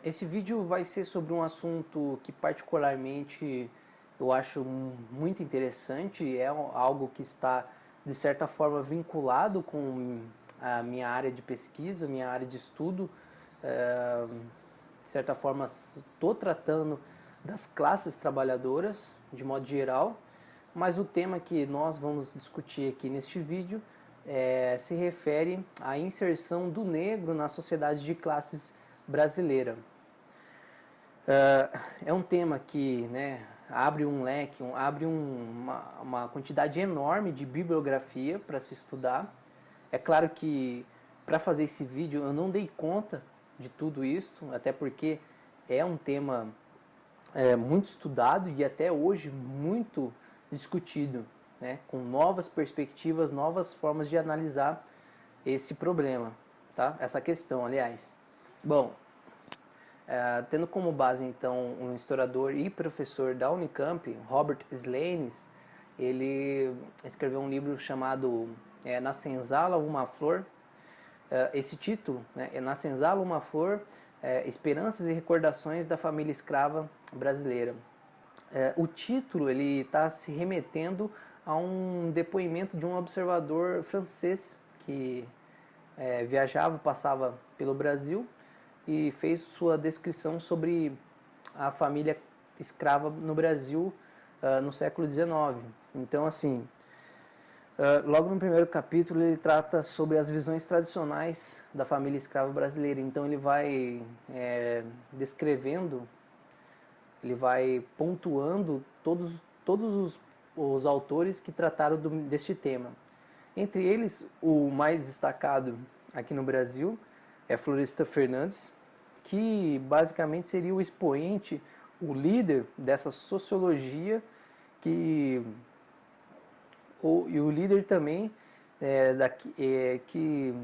Esse vídeo vai ser sobre um assunto que particularmente eu acho muito interessante, é algo que está de certa forma vinculado com a minha área de pesquisa, minha área de estudo. De certa forma estou tratando das classes trabalhadoras de modo geral, mas o tema que nós vamos discutir aqui neste vídeo se refere à inserção do negro na sociedade de classes brasileira. É um tema que, né, abre um leque, abre uma quantidade enorme de bibliografia para se estudar. É claro que para fazer esse vídeo eu não dei conta de tudo isso, até porque é um tema muito estudado e até hoje muito discutido, né, com novas perspectivas, novas formas de analisar esse problema, tá? Essa questão, aliás. Bom, tendo como base então um historiador e professor da Unicamp, Robert Slanes, ele escreveu um livro chamado Na Senzala uma Flor. Esse título, né, Na Senzala uma Flor, Esperanças e Recordações da Família Escrava Brasileira. O título ele está se remetendo a um depoimento de um observador francês que viajava, passava pelo Brasil e fez sua descrição sobre a família escrava no Brasil no século XIX. Então, assim, logo no primeiro capítulo ele trata sobre as visões tradicionais da família escrava brasileira. Então ele vai descrevendo, ele vai pontuando todos os autores que trataram deste tema. Entre eles, o mais destacado aqui no Brasil é Florestan Fernandes, que basicamente seria o expoente, o líder dessa sociologia e o líder também que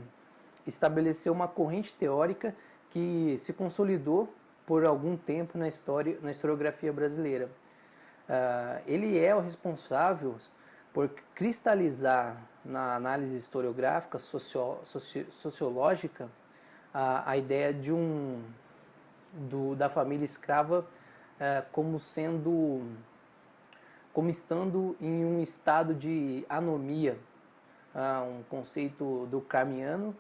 estabeleceu uma corrente teórica que se consolidou por algum tempo na historiografia brasileira. Ele é o responsável por cristalizar na análise historiográfica, sociológica, a ideia de da família escrava como estando em um estado de anomia, um conceito do Carmiano,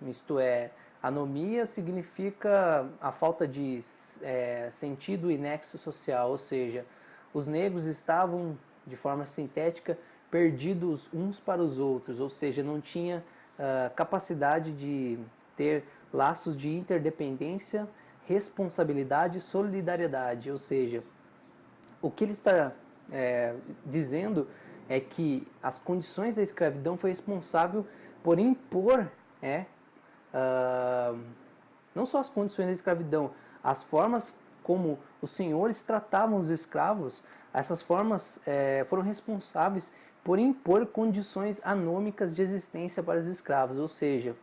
isto é, anomia significa a falta de sentido e nexo social, ou seja, os negros estavam, de forma sintética, perdidos uns para os outros, ou seja, não tinha capacidade de ter laços de interdependência, responsabilidade e solidariedade, ou seja, o que ele está dizendo é que as condições da escravidão foi responsável por impor não só as condições da escravidão, as formas como os senhores tratavam os escravos, essas formas foram responsáveis por impor condições anômicas de existência para os escravos, ou seja,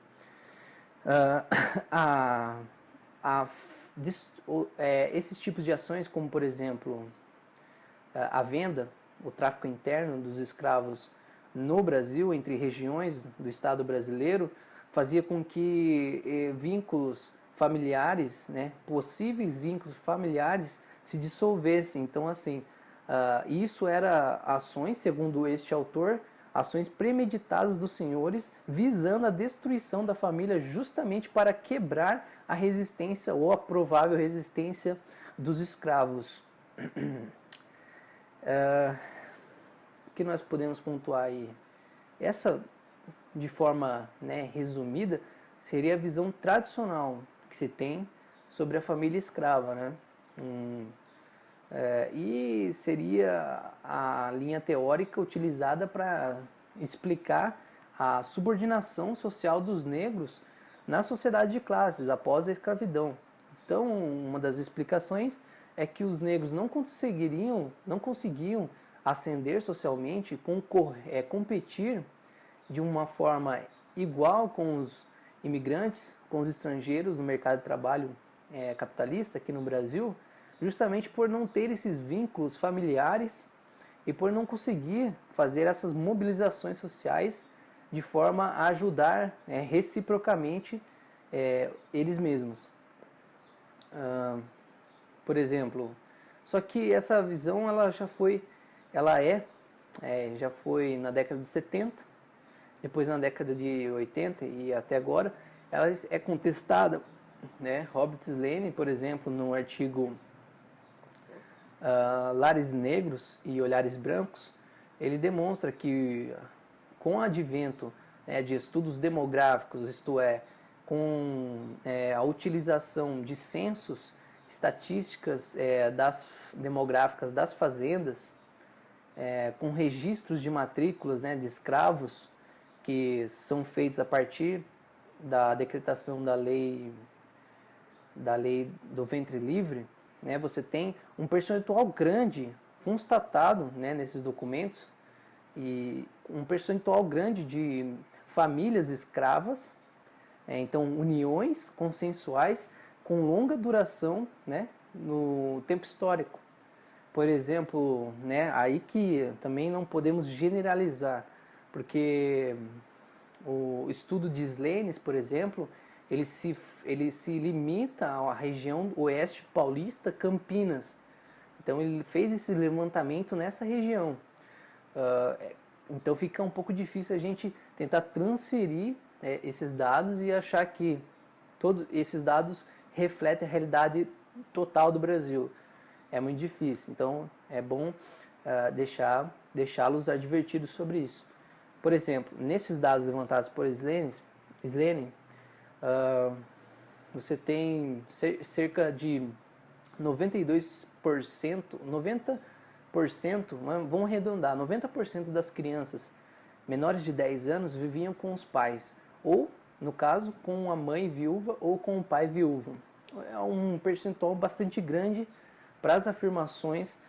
esses tipos de ações, como por exemplo a venda, o tráfico interno dos escravos no Brasil, entre regiões do Estado brasileiro, fazia com que vínculos familiares, né, possíveis vínculos familiares, se dissolvessem. Então, assim, isso era ações, segundo este autor, ações premeditadas dos senhores, visando a destruição da família justamente para quebrar a resistência ou a provável resistência dos escravos. O que nós podemos pontuar aí? Essa, de forma resumida, seria a visão tradicional que se tem sobre a família escrava, né? E seria a linha teórica utilizada para explicar a subordinação social dos negros na sociedade de classes após a escravidão. Então, uma das explicações é que os negros não conseguiam ascender socialmente, competir de uma forma igual com os imigrantes, com os estrangeiros no mercado de trabalho capitalista aqui no Brasil, justamente por não ter esses vínculos familiares e por não conseguir fazer essas mobilizações sociais de forma a ajudar reciprocamente eles mesmos. por exemplo. Só que essa visão ela já foi, já foi na década de 70, depois na década de 80 e até agora, ela é contestada, né? Robert Slaine, por exemplo, no artigo Lares Negros e Olhares Brancos, ele demonstra que com o advento, né, de estudos demográficos, isto é, com a utilização de censos, estatísticas demográficas das fazendas, com registros de matrículas, né, de escravos, que são feitos a partir da decretação da lei do ventre livre, né, você tem um percentual grande constatado, né, nesses documentos, e um percentual grande de famílias escravas, então uniões consensuais com longa duração, né, no tempo histórico. Por exemplo, né, aí que também não podemos generalizar, porque o estudo de Slenes, por exemplo, ele se limita à região oeste paulista, Campinas. Então ele fez esse levantamento nessa região. Então fica um pouco difícil a gente tentar transferir esses dados e achar que todos esses dados refletem a realidade total do Brasil. É muito difícil, então é bom deixá-los advertidos sobre isso. Por exemplo, nesses dados levantados por Sleane, você tem cerca de 92%, 90%, vamos arredondar, 90% das crianças menores de 10 anos viviam com os pais, ou, no caso, com a mãe viúva ou com o pai viúvo. É um percentual bastante grande para as afirmações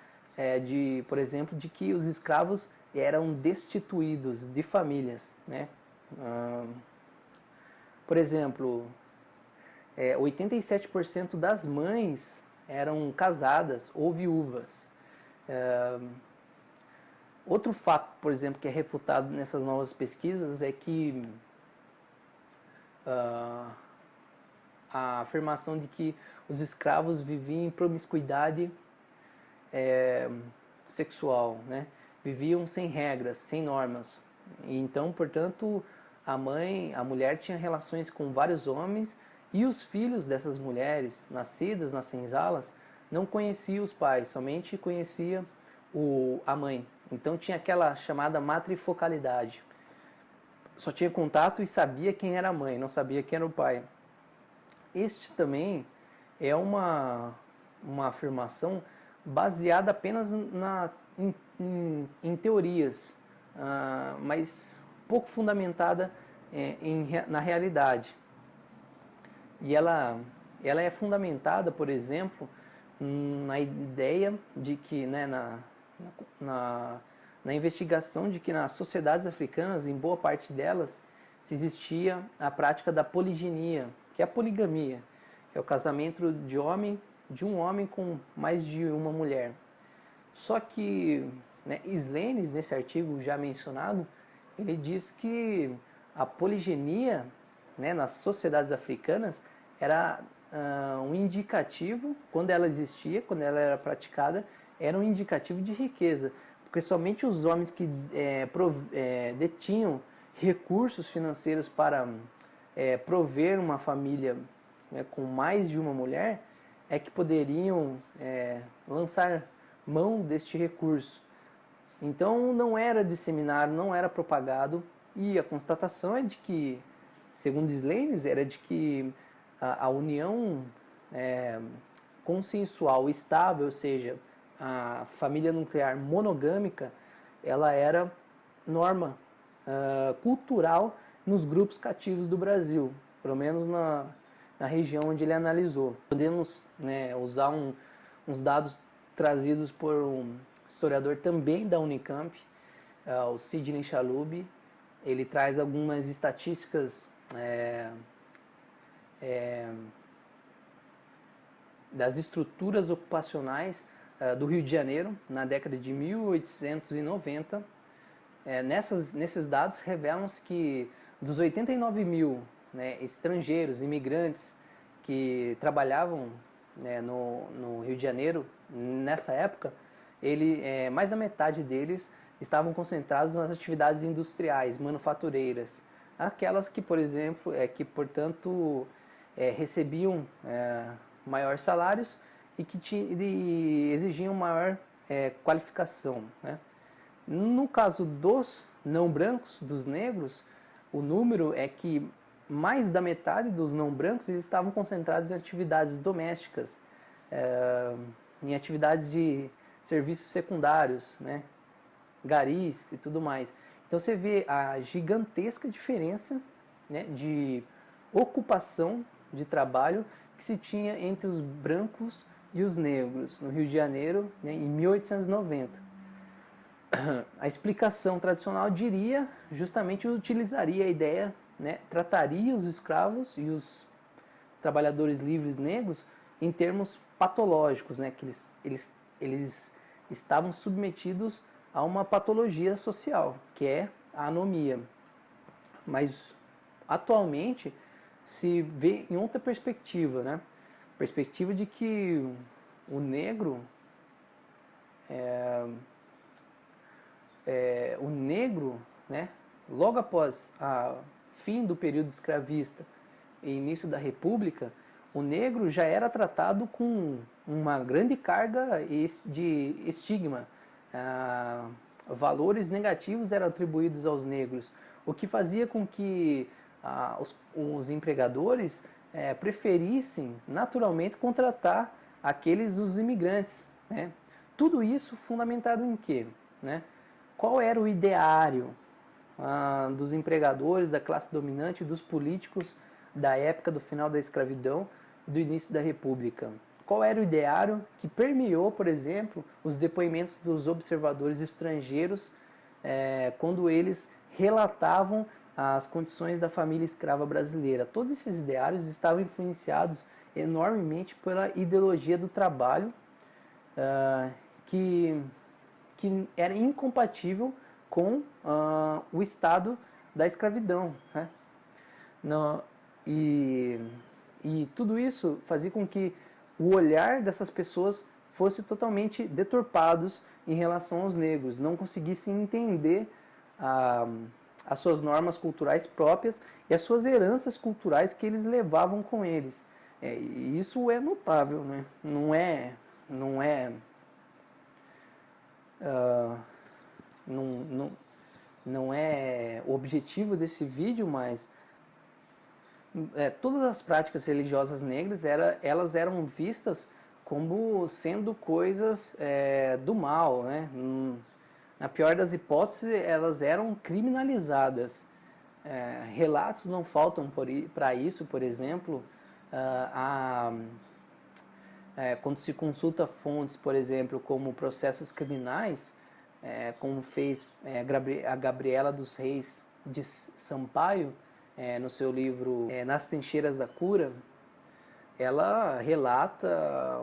por exemplo, de que os escravos eram destituídos de famílias, né? Por exemplo, 87% das mães eram casadas ou viúvas. Outro fato, por exemplo, que é refutado nessas novas pesquisas é que a afirmação de que os escravos viviam em promiscuidade sexual, né? Viviam sem regras, sem normas. E então, portanto, a mulher tinha relações com vários homens e os filhos dessas mulheres, nascidas nas senzalas, não conheciam os pais, somente conhecia a mãe. Então tinha aquela chamada matrifocalidade. Só tinha contato e sabia quem era a mãe, não sabia quem era o pai. Este também é uma afirmação baseada apenas em teorias, mas pouco fundamentada na realidade. E ela é fundamentada, por exemplo, na ideia de que, né, na investigação de que nas sociedades africanas, em boa parte delas, se existia a prática da poliginia, que é a poligamia, que é o casamento de um homem com mais de uma mulher. Só que, né, Slenes, nesse artigo já mencionado, ele diz que a poliginia, né, nas sociedades africanas era um indicativo, quando ela existia, quando ela era praticada, era um indicativo de riqueza, porque somente os homens que detinham recursos financeiros para prover uma família, né, com mais de uma mulher, é que poderiam lançar mão deste recurso. Então não era disseminado, não era propagado, e a constatação é de que, segundo Slenes, era de que a união consensual estável, ou seja, a família nuclear monogâmica, ela era norma cultural nos grupos cativos do Brasil, pelo menos na região onde ele analisou. Podemos, né, usar uns dados trazidos por um historiador também da Unicamp, o Sidney Chalub. Ele traz algumas estatísticas das estruturas ocupacionais do Rio de Janeiro na década de 1890. Nesses dados revelam-se que dos 89 mil, né, estrangeiros, imigrantes que trabalhavam né, no Rio de Janeiro, nessa época, mais da metade deles estavam concentrados nas atividades industriais, manufatureiras, aquelas que, por exemplo, portanto, recebiam maiores salários e que exigiam maior qualificação, né? No caso dos não brancos, dos negros, o número é que mais da metade dos não brancos eles estavam concentrados em atividades domésticas, em atividades de serviços secundários, né, garis e tudo mais. Então você vê a gigantesca diferença, né, de ocupação de trabalho que se tinha entre os brancos e os negros no Rio de Janeiro, né, em 1890. A explicação tradicional diria, justamente utilizaria a ideia, né, trataria os escravos e os trabalhadores livres negros em termos patológicos, né, que eles estavam submetidos a uma patologia social, que é a anomia. Mas atualmente se vê em outra perspectiva, né? Perspectiva de que o negro né, logo após o fim do período escravista e início da República, o negro já era tratado com uma grande carga de estigma. Valores negativos eram atribuídos aos negros, o que fazia com que os empregadores preferissem naturalmente contratar os imigrantes, né? Tudo isso fundamentado em quê, né? Qual era o ideário dos empregadores, da classe dominante, dos políticos da época do final da escravidão e do início da República? Qual era o ideário que permeou, por exemplo, os depoimentos dos observadores estrangeiros quando eles relatavam as condições da família escrava brasileira? Todos esses ideários estavam influenciados enormemente pela ideologia do trabalho, que era incompatível com o estado da escravidão, né? E tudo isso fazia com que o olhar dessas pessoas fosse totalmente deturpados em relação aos negros, não conseguissem entender as suas normas culturais próprias e as suas heranças culturais que eles levavam com eles. E isso é notável, né? Não é o objetivo desse vídeo, mas todas as práticas religiosas negras elas eram vistas como sendo coisas do mal, né? Na pior das hipóteses, elas eram criminalizadas. Relatos não faltam para isso, por exemplo, quando se consulta fontes, por exemplo, como processos criminais, como fez a Gabriela dos Reis de Sampaio, no seu livro Nas Trincheiras da Cura, ela relata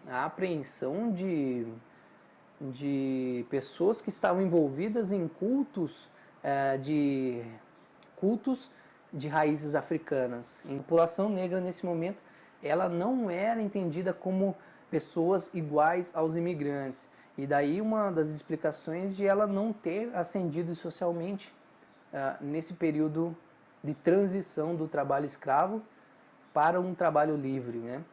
a apreensão de pessoas que estavam envolvidas em cultos de raízes africanas. A população negra, nesse momento, ela não era entendida como pessoas iguais aos imigrantes. E daí uma das explicações de ela não ter ascendido socialmente nesse período de transição do trabalho escravo para um trabalho livre, né?